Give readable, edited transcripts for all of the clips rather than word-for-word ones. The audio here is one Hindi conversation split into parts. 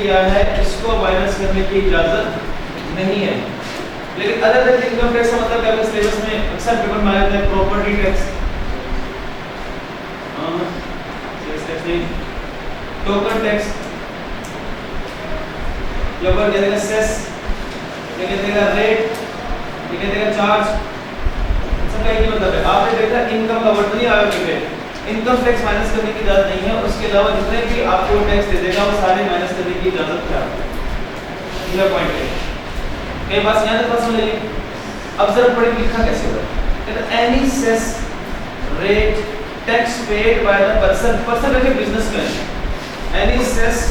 किया है इसको माइनस करने की इजाजत नहीं है। लेकिन अदर देन इनकम टैक्स का मतलब क्या सिलेबस में अक्सर पेपर में आता है प्रॉपर्टी टैक्स, टोकन टैक्स, या पर कहते हैं सेस, ये कहते हैं रेट, ये कहते हैं चार्ज। सबका एक ही मतलब है। आपने देखा इनकम का वर्ड नहीं आया पे, इनकम टैक्स माइनस करने की इजाजत नहीं है। उसके अलावा जितने भी आपको टैक्स दे देगा वो सारे माइनस करने की इजाजत है। यह पॉइंट है। मेरे पास यहाँ तक समझ लीजिए। अब जरा पढ़े लिखा कैसे होगा, कहते any cess rate tax paid by the person है बिजनेसमैन, एनी सेस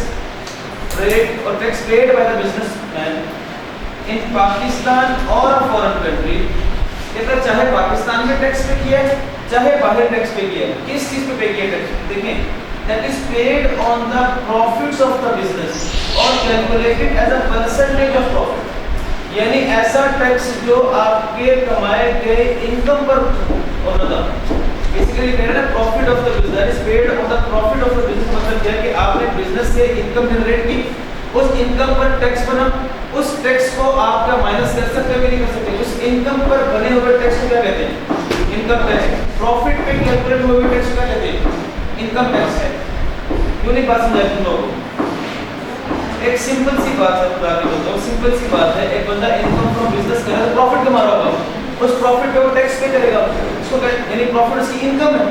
रेट और tax paid by the businessman in Pakistan और अ फॉरेन कंट्री, कहते चाहे पाकिस्तान में टैक्स पे किया है चाहे बाहर टैक्स पे किया है, किस चीज पे पे किया टैक्स देखें, that is paid on the profits of the business और calculated as a percentage of profit. यानी ऐसा टैक्स जो आपके कमाए गए इनकम पर होना था। बेसिकली कह रहे हैं profit of the business that is paid on the profit of the business. मतलब क्या है कि आपने बिजनेस से इनकम जनरेट की, उस इनकम पर टैक्स बना, उस टैक्स को आप क्या माइनस कर सकते हो कि नहीं कर सकते। उस इनकम पर बने हुए टैक्स को क्या कहते हैं, इनकम टैक्स। प्रॉफिट पे कैलकुलेट हुए हुए टैक्स को क्या कहते हैं, इनकम टैक्स है। क्यों नहीं बात समझ तुम लोगों को? एक सिंपल सी बात है, बता के बोलता हूं, सिंपल सी बात है। एक बंदा इनकम फ्रॉम बिजनेस कर रहा है, प्रॉफिट कमा रहा होगा, उस प्रॉफिट पे वो टैक्स पे करेगा। उसको यानी प्रॉफिट उसकी इनकम है,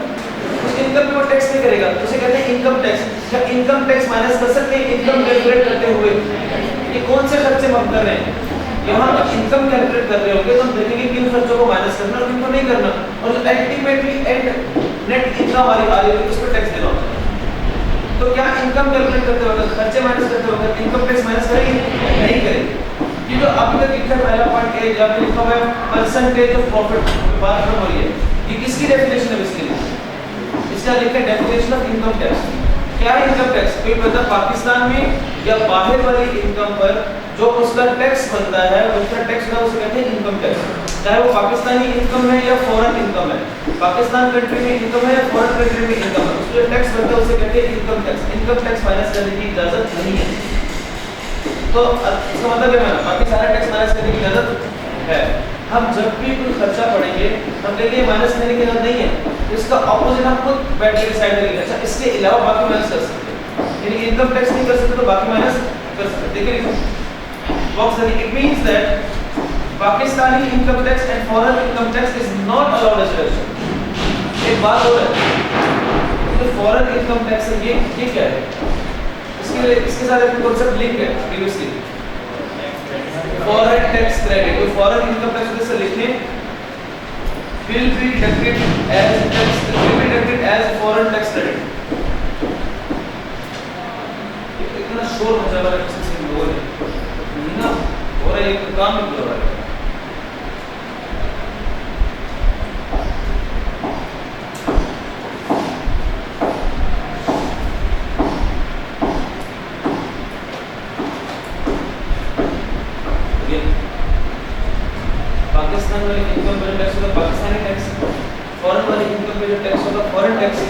उस इनकम पे वो टैक्स पे करेगा, उसे कहते हैं इनकम टैक्स। क्या इनकम टैक्स माइनस कर सकते हैं इनकम कैलकुलेट करते हुए? ये कौन से खर्चे हम कर रहे हैं? यहाँ पर इनकम कैलकुलेट कर रहे होंगे तो हम देखेंगे किन खर्चों को माइनस करना और किनको नहीं करना, और जो अल्टीमेटली एंड नेट इनकम आ रही है उस पर टैक्स देना होता है। तो क्या इनकम कैलकुलेट करते वक्त खर्चे माइनस करते वक्त इनकम टैक्स माइनस करेंगे? नहीं करेंगे। ये जो अभी तक लिखा है पहला पॉइंट ए, जब लिखा हुआ है परसेंटेज ऑफ प्रॉफिट, बात खत्म हो रही है। ये किसकी डेफिनेशन है इसके लिए? इसका लिखा है डेफिनेशन ऑफ इनकम टैक्स। क्या है इनकम टैक्स? कोई बंदा पाकिस्तान में या बाहर वाली इनकम पर जो उसका टैक्स बनता है, उसका टैक्स ना उसे कहते हैं इनकम टैक्स। चाहे वो पाकिस्तानी इनकम है या फॉरेन इनकम है, पाकिस्तान कंट्री में इनकम है या फॉरेन कंट्री में इनकम है, उसका टैक्स बनता है उसे कहते हैं income tax. Income tax minus करने की इजाजत नहीं है। तो इसका मतलब है बाकी सारे टैक्स माइनस करने की इजाजत है। हम जब भी कोई खर्चा पढ़ेंगे हम कहेंगे माइनस करने की इजाजत नहीं है, इसका ऑपोजिट हम खुद बैठ के डिसाइड करेंगे। अच्छा इसके अलावा बाकी माइनस कर सकते हैं, यानी इनकम टैक्स नहीं कर सकते तो बाकी माइनस कर सकते हैं। देखिए बॉक्स है, it means that Pakistani income tax and foreign income tax is not allowed as deduction. एक बात और है, जो फॉरेन इनकम टैक्स है ये क्या है? इसके साथ एक कांसेप्ट लिंक है प्रीवियसली, फॉरेन टैक्स क्रेडिट। तो फॉरेन इनकम टैक्स से लिखें will be deducted as foreign tax credit। इतना शोर मचा रहा है किसी से लोगों ने ना, और एक काम नहीं कर रहा है। पाकिस्तान वाले इनकम पे टैक्स होगा पाकिस्तानी टैक्स, फॉरेन वाले इनकम पे जो टैक्स होगा फॉरेन टैक्स।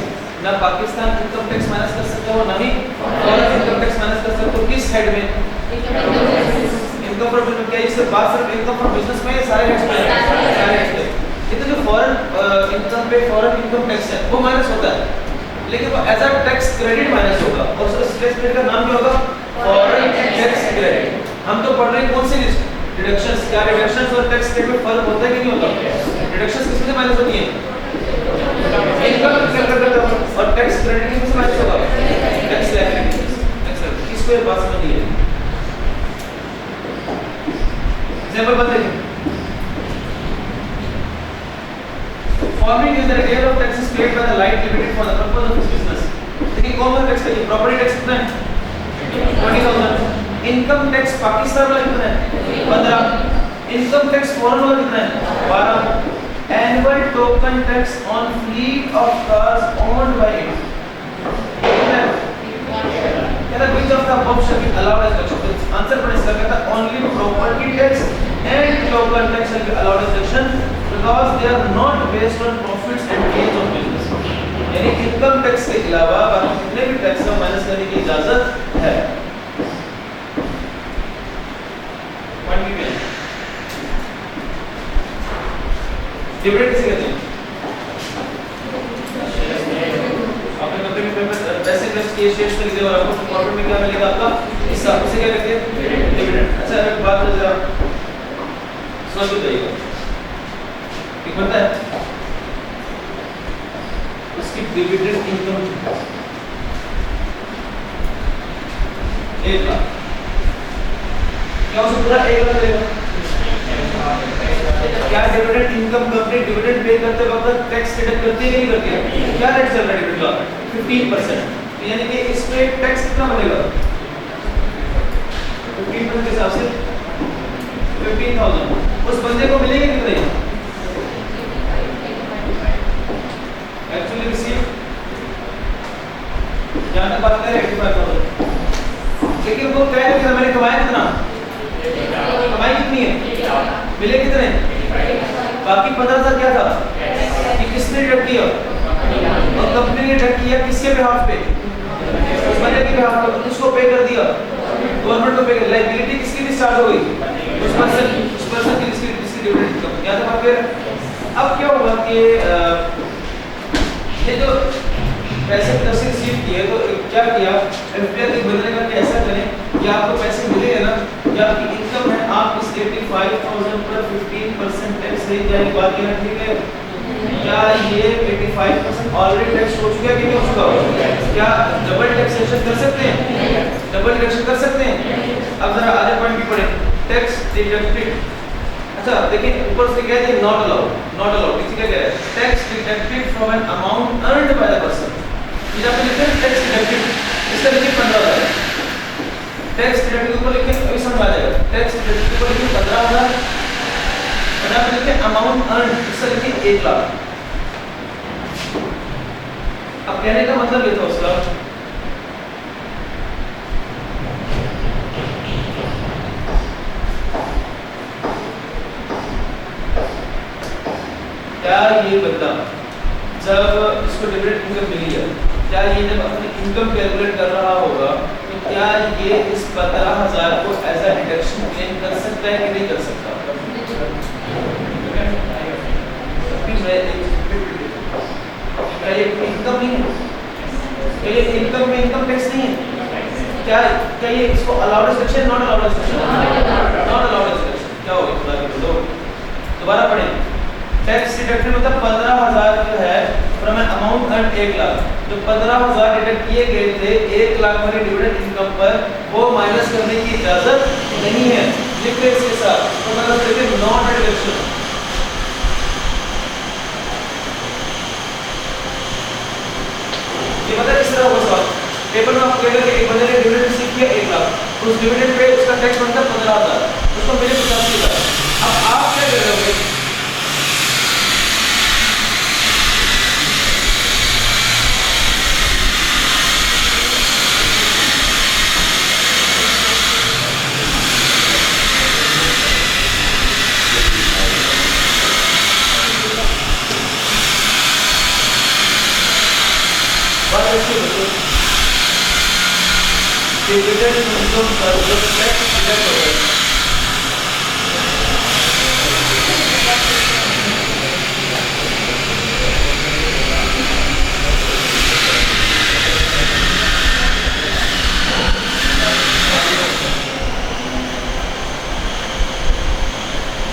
ना पाकिस्तान इनकम टैक्स माइनस कर सकते हो ना ही फॉरेन इनकम टैक्स माइनस कर सकते हो। किस हेड में? इनकम पर बिजनेस। क्या इससे बात सिर्फ इनकम पर बिजनेस में सारे टैक्स में सारे टैक्स। ये तो जो फॉरेन इनकम पे फॉरेन इनकम टैक्स है वो माइनस होता है, लेकिन वो as a tax credit minus होगा, और उस टैक्स क्रेडिट का नाम क्या होगा? Foreign tax credit. हम तो पढ़ रहे हैं कौन सी लिस्ट? डिडक्शंस। क्या डिडक्शंस और टैक्स क्रेडिट में फर्क होता है कि नहीं होता? डिडक्शंस किसमें से माइनस होती है? इनकम कैलकुलेट और टैक्स क्रेडिट किसमें से माइनस होगा? Tax liability. इसको ये बात समझिए। एग्जांपल बताइए, forming is the rate of taxes paid by the light limited for the purpose of this business. देखिए कौन सा टैक्स है? प्रॉपर्टी टैक्स कितना है? 20,000। इनकम टैक्स पाकिस्तान वाला कितना है? 15। इनकम टैक्स फॉरेन वाला कितना है? 12। Annual token tax on fleet of cars owned by it कितना है? कहता है which of the above shall be allowed as deduction. Answer पर इसका कहता है only property tax and token tax shall be allowed as deduction because they are not based on profits and gains of business. यानी इनकम टैक्स के अलावा बाकी जितने भी टैक्स को माइनस करने की इजाजत है। डिविडेंड किसे कहते हैं? आपने कंपनी में पैसे इन्वेस्ट किए, शेयर्स खरीदे और आपको प्रॉफिट में क्या मिलेगा आपका हिस्सा, उसे क्या कहते हैं? डिविडेंड। अच्छा एक बात जरा समझ लीजिएगा, ठीक बनता है इसकी डिविडेंड इनकम 1 लाख, क्या उसे पूरा 1 लाख देगा? क्या dividend income company dividend pay करते वक्त टैक्स डिडक्ट करती है कि नहीं करती है? क्या रेट चल रहा है डिविडेंड का? 15%, यानी कि इस पे टैक्स कितना बनेगा? 15% के हिसाब से 15,000 उस बंदे को मिलेंगे कितने? एक्चुअली रिसीव यहाँ तक बात करें 85,000, लेकिन वो कह रहे हैं मैंने कमाया कितना? कमाई कितनी है? मिले कितने? बाकी 15,000 क्या था कि किसने डिडक्ट किया? और कंपनी ने डिडक्ट किया किसके बिहाफ पे? उस बंदे के बिहाफ पे, किसको पे कर दिया? गवर्नमेंट को पे कर। लायबिलिटी किसकी डिस्चार्ज हो गई? उस पर्सन की जिसकी डिविडेंड इनकम। क्या था फिर? अब क्या हुआ कि ये जो पैसे तरफ से रिसीव किए तो क्या किया एफडीआर के बदले में ऐसा करें कि आपको पैसे मिले हैं ना, या आपकी इनकम है, आप इस 85,000 पर 15% टैक्स रह जाए। बात ये ठीक है, क्या ये 85% ऑलरेडी टैक्स हो चुका है कि नहीं हो चुका? क्या डबल टैक्सेशन कर सकते हैं? डबल डिडक्शन कर सकते हैं? अब जरा आगे पॉइंट भी पढ़ें, टैक्स डिडक्टेड। अच्छा देखिए ऊपर से कहते हैं नॉट अलाउड, नॉट अलाउड किसी का कह रहा है tax deducted from an amount earned bye the person. ये आपने लिखा है टैक्स डिडक्टेड, इसका लिखिए 15,000। टैक्स डिडक्टेड ऊपर लिखिए, अभी समझ आ जाएगा। टैक्स डिडक्टेड ऊपर लिखिए 15,000 और आप लिखिए अमाउंट अर्न, इसका लिखिए 1 लाख। अब कहने का मतलब ये था उसका क्या ये बंदा जब इसको डिविडेंड इनकम मिली है, क्या ये जब अपनी इनकम कैलकुलेट कर रहा होगा तो क्या ये इस 15,000 को एज अ डिडक्शन क्लेम कर सकता है कि नहीं कर सकता? क्या ये इनकम नहीं है? क्या ये इनकम में इनकम टैक्स नहीं है? क्या ये इसको allowed deduction not allowed deduction? Not allowed deduction. क्या होगा खुदा के बोलो, दोबारा पढ़ें। टैक्स डिडक्टेड मतलब 15,000 जो है from an amount earn 1 lakh, जो 15,000 डिडक्ट किए गए थे 1 लाख वाली डिविडेंड इनकम पर, वो माइनस करने की इजाजत नहीं है। लिखिए इसके साथ तो मतलब देखिए नॉट डिडक्शन। ये पता किस तरह होगा सवाल पेपर में आपको कहेगा कि एक बंदे ने डिविडेंड रिसीव किया 1 लाख, उस डिविडेंड पे उसका टैक्स बनता है 15,000, उसको मिले 85,000। अब आप क्या कर रहे हो? डिविडेंड इनकम पर जो टैक्स डिडक्ट होता है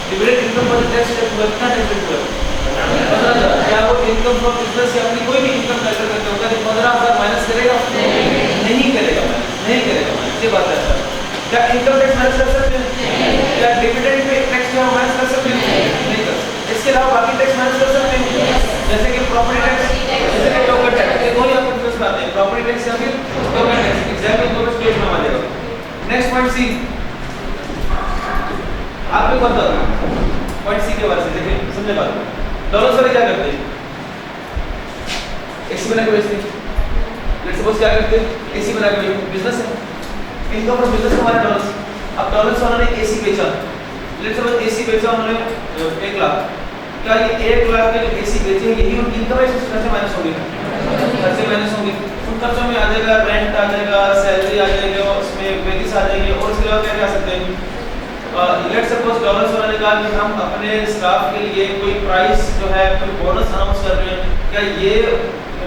डिविडेंड इनकम पर टैक्स डिडक्ट कितना डिडक्ट हुआ? 15,000। क्या वो इनकम फ्रॉम बिजनेस या अपनी कोई भी इनकम कैलकुलेट करते होगा तो 15,000 माइनस करेगा? नहीं करेगा, नहीं करेगा। ये बात है सर। क्या इनकम टैक्स माइनस कर सकते हैं? क्या डिविडेंड पे टैक्स जो माइनस कर सकते हैं? नहीं कर सकते। इसके अलावा बाकी टैक्स माइनस कर सकते हैं, जैसे कि प्रॉपर्टी टैक्स, जैसे कि टोकन टैक्स। ये दो ही आपको डिस्कस करते हैं, प्रॉपर्टी टैक्स या फिर टोकन टैक्स। एग्जाम्पल दो स्टेज में आ जाएगा। नेक्स्ट पॉइंट सी, आपको पता है पॉइंट सी के बारे में देखिए, समझे बात। डॉलर्स वाले क्या करते हैं? एसी बना के बेचते हैं। लेट्स सपोज क्या करते हैं? एसी बना के बिजनेस है, इनकम फ्रॉम बिजनेस हमारे डॉलर्स। अब डॉलर्स वालों ने एसी बेचा, लेट्स सपोज एसी बेचा उन्होंने 1 लाख। क्या ये 1 लाख के जो एसी बेचे यही उनकी इनकम है? खर्चे माइनस होंगे, खर्चे माइनस होंगे। उन खर्चों में आ जाएगा रेंट, आ जाएगा सैलरी, आ जाएगा उसमें वेजेस आ जाएंगे, और इसके अलावा क्या क्या आ सकते हैं? लेट्स सपोज डॉलर्स वाले कहा कि हम अपने स्टाफ के लिए कोई प्राइस जो है कोई बोनस अनाउंस कर रहे हैं, क्या ये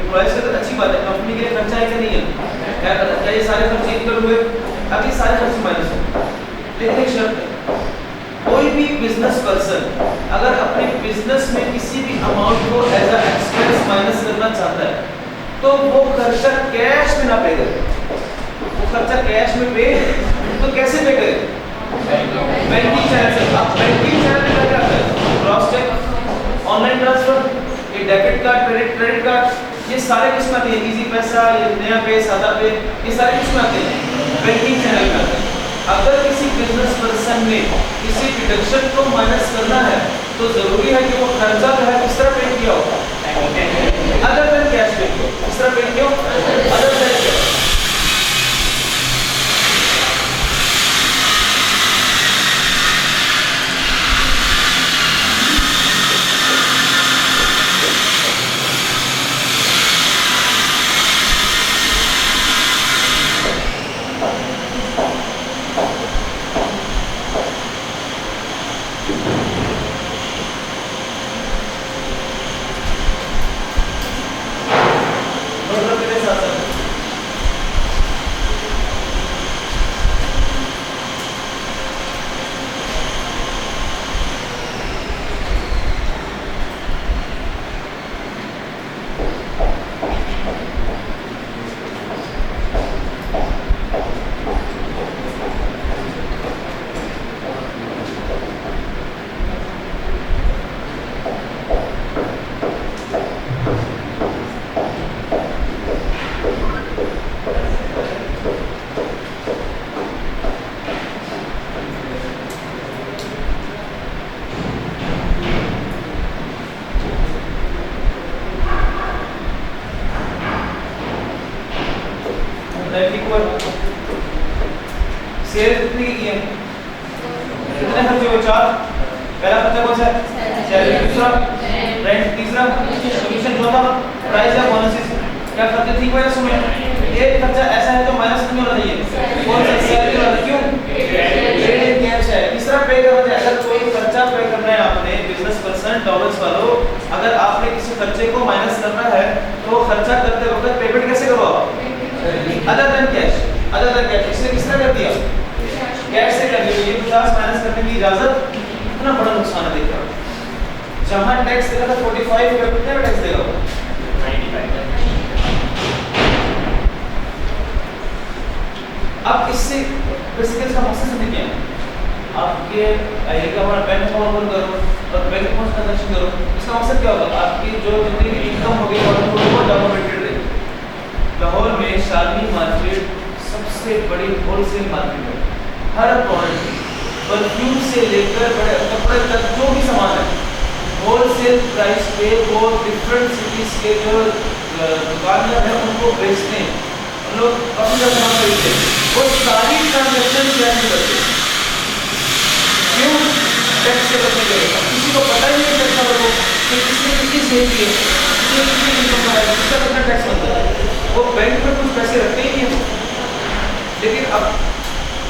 एम्प्लॉइज के लिए अच्छी बात है, कंपनी के लिए खर्चा है कि नहीं है, क्या ये सारे खर्चे इनकम हुए? अब ये सारे खर्चे माइनस हो, लेकिन एक शर्त है, कोई भी बिजनेस पर्सन अगर अपने बिजनेस में किसी भी अमाउंट को एज अ एक्सपेंस माइनस करना चाहता है तो वो खर्चा कैश में ना पे करे, वो खर्चा कैश में पे तो कैसे पे करे? बैंकिंग चैनल से। आप बैंकिंग चैनल में क्या करते हैं? क्रॉस चेक, ऑनलाइन ट्रांसफर, ये डेबिट कार्ड, क्रेडिट कार्ड, ये सारे किस में आते हैं? इजी पैसा, ये नया पे, सादा पे, ये सारे किस में आते हैं? बैंकिंग चैनल में आते हैं। अगर किसी बिजनेस पर्सन ने किसी डिडक्शन को माइनस करना है तो जरूरी है कि वो खर्चा जो है किस तरह पे किया हो? अदर देन कैश पे किया हो। किस तरह पे किया हो? Other than cash. सेल कितनी की है? कितने खर्चे हुए? 4। पहला खर्चा कौन सा है? सैलरी, दूसरा रेंट, तीसरा कमीशन, चौथा प्राइस या बोनसेस। क्या खर्चे ठीक हुए? सुनो, एक खर्चा ऐसा है तो माइनस नहीं होना चाहिए, कौन सा? सैलरी वाला। क्यों? रेंट कैश है। तीसरा पे करना है, अगर कोई खर्चा पे करना है आपने बिजनेस पर्सन डॉलर्स वालों, अगर आपने किसी खर्चे को माइनस करना है तो खर्चा करते वक्त पेमेंट कैसे करो आप? Other than cash. Other than cash इसने किस तरह कर दिया? कैश से कर दिया। ये 50 माइनस करने की इजाजत, इतना बड़ा नुकसान है। देखा जहां टैक्स देगा था 45 का, कितना टैक्स देगा? 95। अब इससे बेसिकली इसका मकसद समझ क्या है? आपके आईडी का हमारा बैंक अकाउंट ओपन करो और बैंक अकाउंट ट्रांजैक्शन करो। इसका मकसद क्या होगा? आपकी जो जितनी भी इनकम होगी वो डॉक्यूमेंटेड रहेगी। लाहौर में शादी मार्केट सबसे बड़ी होलसेल मार्केट है। हर प्रोडक्ट परफ्यूम से लेकर बड़े कपड़े तक जो भी सामान है होलसेल प्राइस पे वो डिफरेंट सिटीज के जो दुकानदार हैं उनको बेचते हैं। उन लोग काफी ज्यादा सामान खरीदते हैं, वो सारी ट्रांजैक्शन कैश में करते हैं। क्यों? टैक्स से बचने के लिए। किसी को पता ही नहीं टैक्स वालों को कि किसने कितनी सेल की है, किसने कितनी इनकम कमाई है, किसका कितना टैक्स बनता है। वो बैंक में कुछ पैसे रखते ही नहीं, लेकिन अब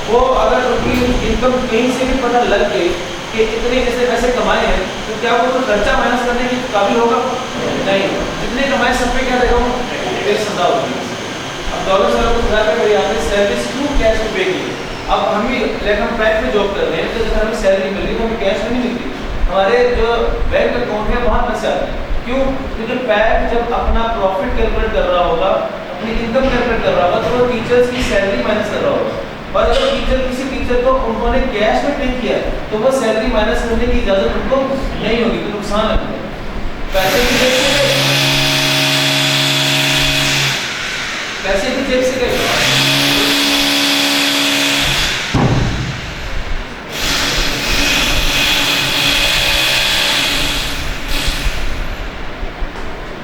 वो अगर उनकी इनकम कहीं से भी पता लग गई कि इतने ऐसे पैसे कमाए हैं तो क्या वो तो खर्चा माइनस करने के काबिल होगा? नहीं। जितने कमाए सब पे क्या देगा? फिर सजा होगी। अब डॉलर वाला को बुला कर आपने सैलरी क्यों कैश में पे की? अब हम भी लाइक हम बैंक में जॉब कर रहे हैं तो जैसे हमें सैलरी मिल रही है तो हमें कैश में नहीं मिलती, हमारे जो बैंक अकाउंट है वहाँ पैसे आते हैं। क्यों? क्योंकि बैंक जब अपना प्रॉफिट कैलकुलेट कर रहा होगा, अपनी इनकम कैलकुलेट कर रहा होगा तो वो टीचर्स की सैलरी माइनस कर रहा होगा। और अगर किसी टीचर को उन्होंने कैश में पे किया तो वो सैलरी माइनस करने की इजाजत उनको नहीं होगी, तो नुकसान है। पैसे भी जेब से गए, पैसे भी जेब से गए।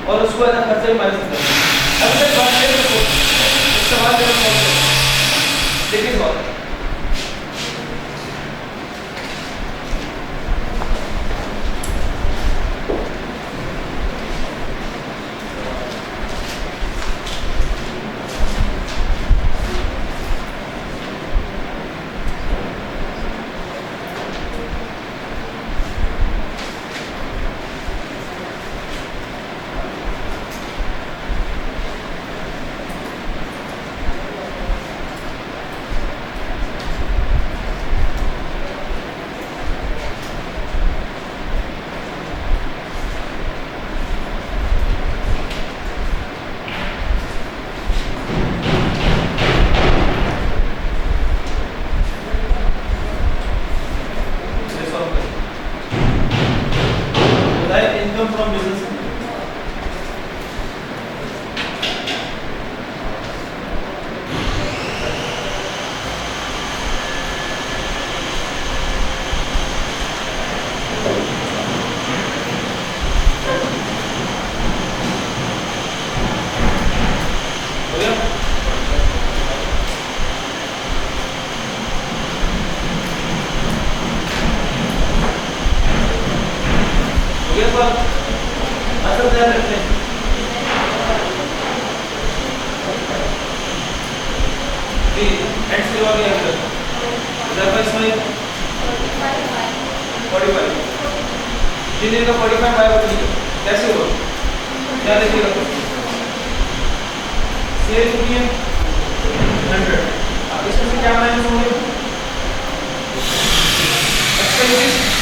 और उसको ऐसा खर्चा भी माइनस कर। अभी तक बात करें सवाल देखिए बहुत ध्यान रखते हैं। जी एंड से और आंसर जरा इसमें 45 जिन्हें का 45 बाय 40 कैसे होगा क्या देखिएगा सेव कितनी है 100। अब इसमें से क्या माइनस होंगे 25